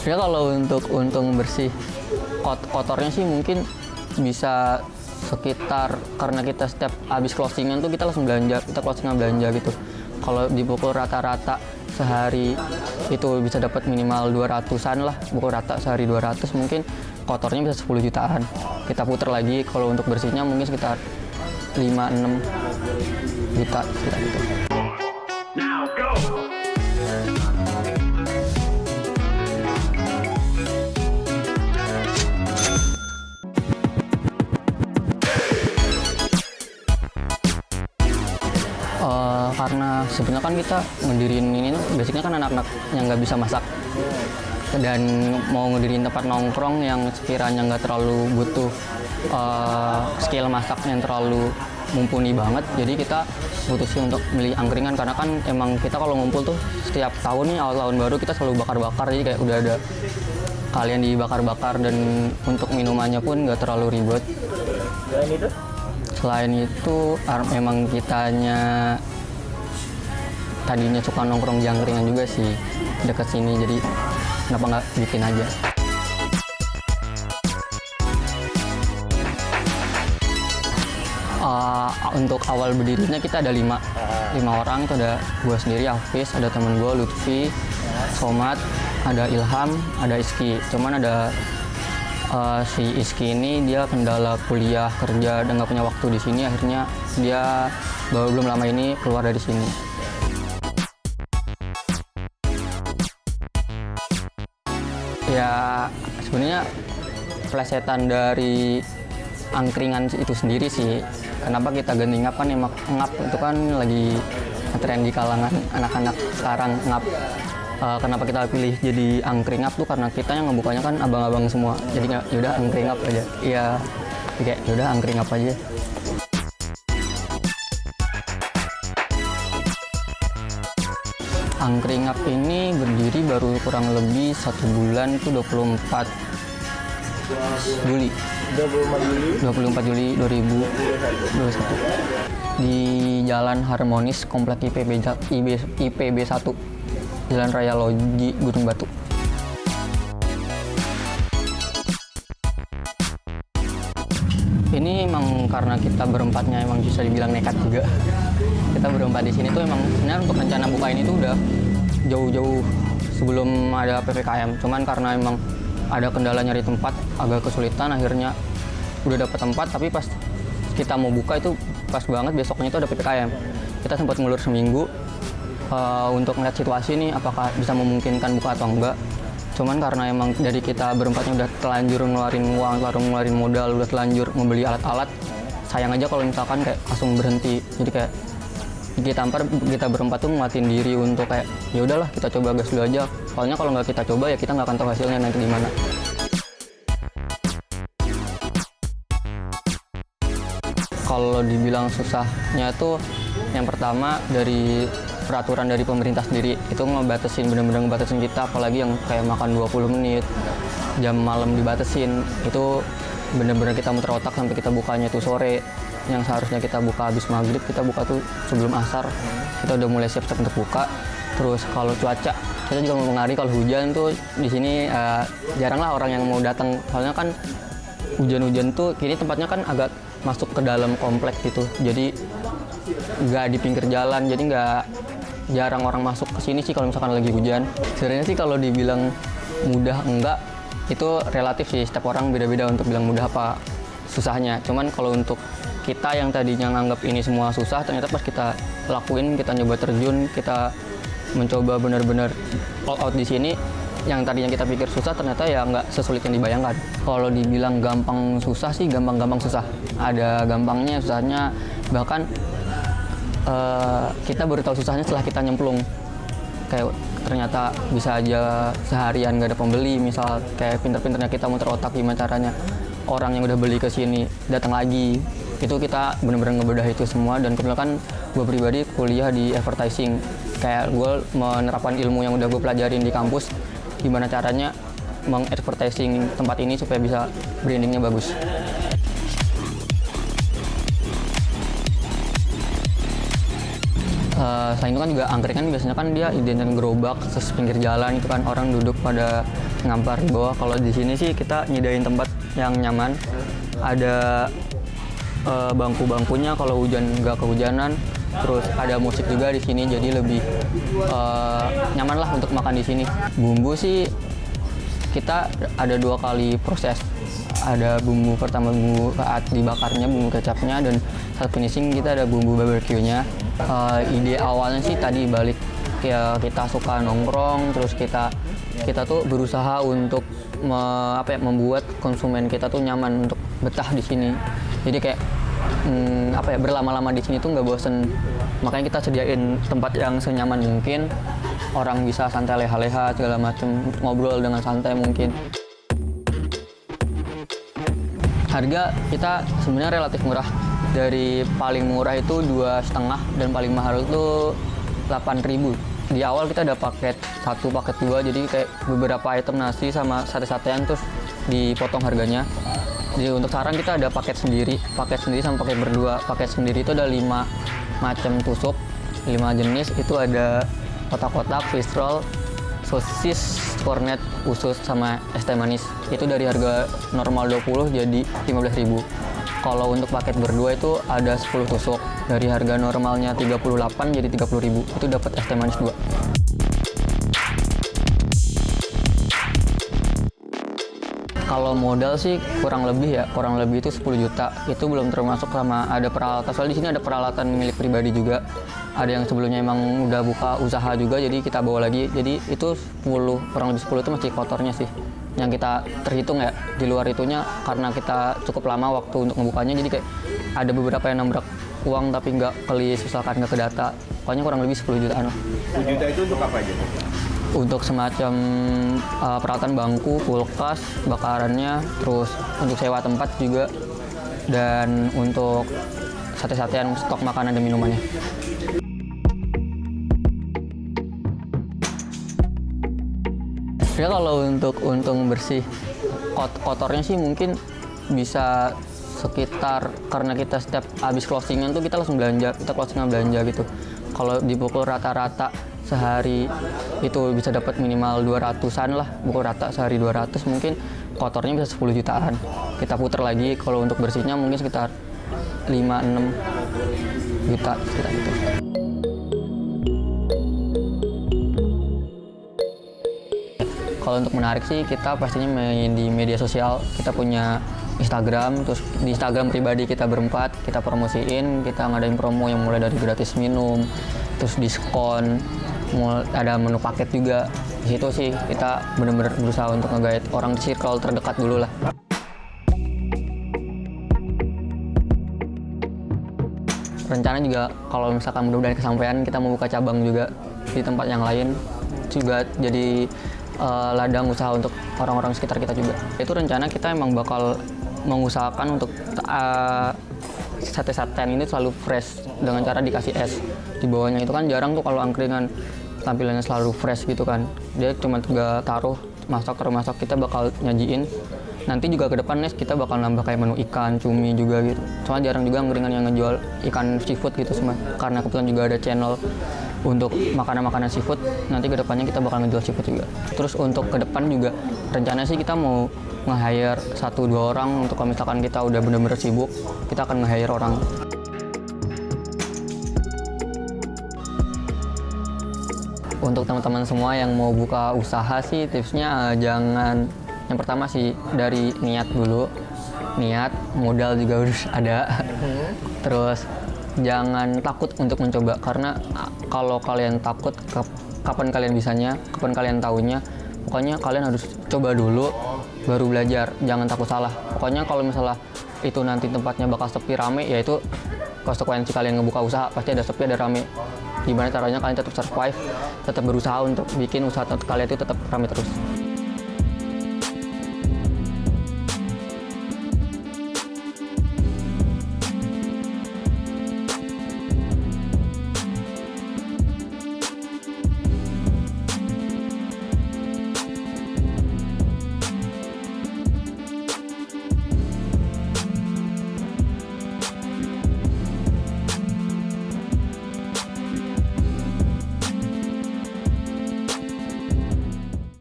Ya kalau untuk untung bersih kotornya sih mungkin bisa sekitar, karena kita setiap habis closingan tuh kita langsung belanja, kita closingan belanja gitu. Kalau dipukul rata-rata sehari itu bisa dapat minimal 200-an lah, pukul rata sehari 200, mungkin kotornya bisa 10 jutaan. Kita putar lagi, kalau untuk bersihnya mungkin sekitar 5-6 juta sekitar gitu. Now go! Karena sebenarnya kan kita ngedirin ini basicnya kan anak-anak yang nggak bisa masak dan mau ngedirin tempat nongkrong yang sekiranya nggak terlalu butuh skill masak yang terlalu mumpuni banget, jadi kita putusin untuk milih angkringan karena kan emang kita kalau ngumpul tuh setiap tahun nih awal tahun baru kita selalu bakar-bakar, jadi kayak udah ada kalian dibakar-bakar dan untuk minumannya pun nggak terlalu ribet. Selain itu memang kitanya tadinya suka nongkrong di angkringan juga sih deket sini, jadi kenapa nggak bikin aja. Untuk awal berdirinya kita ada 5 orang, itu ada gue sendiri, Hafiz, ada temen gue Lutfi, Somad, ada Ilham, ada Iski. Cuman ada si Iski ini dia kendala kuliah, kerja, dan nggak punya waktu di sini, akhirnya dia belum lama ini keluar dari sini. Ya sebenarnya plesetan dari angkringan itu sendiri sih. Kenapa kita ganti ngap, kan emang ngap itu kan lagi tren di kalangan anak-anak sekarang, ngap. Kenapa kita pilih jadi angkringap tuh karena kita yang ngebukanya kan abang-abang semua, jadi yaudah angkringap aja. Iya, kayak yaudah angkringap aja. Angkringap ini berdiri baru kurang lebih 1 bulan, itu 24 Juli 2021 di Jalan Harmonis, Komplek IPB 1, Jalan Raya Loji, Gunung Batu. Ini emang karena kita berempatnya emang bisa dibilang nekat juga. Kita berempat di sini tuh emang sebenarnya untuk rencana buka ini tuh udah jauh-jauh sebelum ada PPKM. Cuman karena emang ada kendala nyari tempat, agak kesulitan, akhirnya udah dapet tempat, tapi pas kita mau buka itu pas banget besoknya itu ada PPKM. Kita sempat ngulur seminggu untuk ngeliat situasi nih apakah bisa memungkinkan buka atau enggak. Cuman karena emang dari kita berempatnya udah telanjur ngeluarin uang, ngeluarin modal, udah telanjur membeli alat-alat, sayang aja kalau misalkan kayak langsung berhenti. Jadi kayak kita berempat tuh nguatin diri untuk kayak ya udahlah kita coba gas dulu aja. Soalnya kalau nggak kita coba ya kita nggak akan tahu hasilnya nanti gimana. Kalau dibilang susahnya tuh yang pertama dari peraturan dari pemerintah sendiri, itu bener-bener ngebatasin kita, apalagi yang kayak makan 20 menit, jam malam dibatasin, itu bener-bener kita muter otak sampai kita bukanya tuh sore. Yang seharusnya kita buka habis maghrib, kita buka tuh sebelum asar. Kita udah mulai siap-siap untuk buka. Terus kalau cuaca, kita juga mempengaruhi. Kalau hujan tuh di sini jarang lah orang yang mau datang. Soalnya kan hujan-hujan tuh, kini tempatnya kan agak masuk ke dalam komplek gitu. Jadi nggak di pinggir jalan, jadi jarang orang masuk ke sini sih kalau misalkan lagi hujan. Sebenarnya sih kalau dibilang mudah enggak, itu relatif sih. Setiap orang beda-beda untuk bilang mudah apa susahnya. Cuman kalau untuk kita yang tadinya nganggap ini semua susah, ternyata pas kita lakuin, kita nyoba terjun, kita mencoba benar-benar all out di sini, yang tadinya kita pikir susah ternyata ya nggak sesulit yang dibayangkan. Kalau dibilang gampang susah sih gampang-gampang susah. Ada gampangnya, susahnya, bahkan kita baru tahu susahnya setelah kita nyemplung. Kayak ternyata bisa aja seharian nggak ada pembeli, misal kayak pinter-pinternya kita muter otak gimana caranya orang yang udah beli ke sini datang lagi. Itu kita benar-benar ngebedah itu semua, dan kebetulan kan gue pribadi kuliah di advertising, kayak gue menerapkan ilmu yang udah gue pelajarin di kampus, gimana caranya meng-advertising tempat ini supaya bisa brandingnya bagus. Selain itu kan juga angkringan biasanya kan dia identik gerobak terus pinggir jalan, itu kan orang duduk pada ngampar di bawah. Kalau di sini sih kita nyediain tempat yang nyaman, ada bangku-bangkunya kalau hujan nggak kehujanan, terus ada musik juga di sini, jadi lebih nyaman lah untuk makan di sini. Bumbu sih kita ada 2 kali proses. Ada bumbu pertama, bumbu saat dibakarnya, bumbu kecapnya, dan saat finishing kita ada bumbu barbeque-nya. Ide awalnya sih tadi balik ya, kita suka nongkrong, terus kita tuh berusaha untuk membuat konsumen kita tuh nyaman untuk betah di sini. Jadi kayak berlama-lama di sini tuh nggak bosen. Makanya kita sediain tempat yang senyaman mungkin, orang bisa santai leha-leha segala macam, ngobrol dengan santai mungkin. Harga kita sebenarnya relatif murah. Dari paling murah itu 2,5 dan paling mahal itu 8.000. Di awal kita ada paket 1, paket 2, jadi kayak beberapa item nasi sama sate-satean terus dipotong harganya. Jadi untuk sekarang kita ada paket sendiri sama paket berdua. Paket sendiri itu ada 5 macam tusuk, 5 jenis, itu ada kotak-kotak, fish roll, sosis, kornet, usus, sama es teh manis. Itu dari harga normal 20 jadi 15.000. Kalau untuk paket berdua itu ada 10 tusuk. Dari harga normalnya 38 jadi 30.000. Itu dapat es teh manis 2. Kalau modal sih kurang lebih itu 10 juta. Itu belum termasuk sama ada peralatan. Soalnya di sini ada peralatan milik pribadi juga. Ada yang sebelumnya emang udah buka usaha juga, jadi kita bawa lagi. Jadi itu kurang lebih 10 itu masih kotornya sih. Yang kita terhitung ya, di luar itunya karena kita cukup lama waktu untuk membukanya, jadi kayak ada beberapa yang nambrak uang tapi nggak kelis, misalkan nggak ke data. Pokoknya kurang lebih 10 jutaan. 10 juta itu untuk apa aja? Untuk semacam peralatan bangku, kulkas, bakarannya, terus untuk sewa tempat juga, dan untuk sate-satean, stok makanan dan minumannya. Ya kalau untuk untung bersih, kotornya sih mungkin bisa sekitar, karena kita setiap habis closingan tuh kita langsung belanja, kita closingan belanja gitu. Kalau dipukul rata-rata sehari itu bisa dapat minimal 200-an lah, pukul rata sehari 200, mungkin kotornya bisa 10 jutaan. Kita putar lagi, kalau untuk bersihnya mungkin sekitar 5-6 juta sekitar itu. Kalau untuk menarik sih kita pastinya main di media sosial. Kita punya Instagram, terus di Instagram pribadi kita berempat, kita promosiin, kita ngadain promo yang mulai dari gratis minum, terus diskon, ada menu paket juga. Di situ sih kita benar-benar berusaha untuk nge-guide orang di circle terdekat dulu lah. Rencana juga kalau misalkan mudah-mudahan kesampaian, kita mau buka cabang juga di tempat yang lain, juga jadi ladang usaha untuk orang-orang sekitar kita juga. Itu rencana kita emang bakal mengusahakan untuk sate-satean ini selalu fresh dengan cara dikasih es di bawahnya. Itu kan jarang tuh kalau angkringan tampilannya selalu fresh gitu kan. Dia cuma tinggal taruh, masak, kita bakal nyajiin. Nanti juga ke depan kita bakal nambah kayak menu ikan, cumi juga gitu. Soalnya jarang juga angkringan yang ngejual ikan seafood gitu semua. Karena kebetulan juga ada channel untuk makanan-makanan seafood, nanti ke depannya kita bakal ngejual seafood juga. Terus untuk ke depan juga rencana sih kita mau nge-hire 1-2 orang untuk kalau misalkan kita udah bener-bener sibuk, kita akan nge-hire orang. Untuk teman-teman semua yang mau buka usaha sih tipsnya jangan, yang pertama sih dari niat dulu. Niat, modal juga harus ada. Terus jangan takut untuk mencoba, karena kalau kalian takut, kapan kalian bisanya, kapan kalian tahunya. Pokoknya kalian harus coba dulu, baru belajar. Jangan takut salah. Pokoknya kalau misalnya itu nanti tempatnya bakal sepi rame, ya itu konsekuensi kalian ngebuka usaha. Pasti ada sepi, ada rame. Gimana caranya kalian tetap survive, tetap berusaha untuk bikin usaha kalian itu tetap rame terus.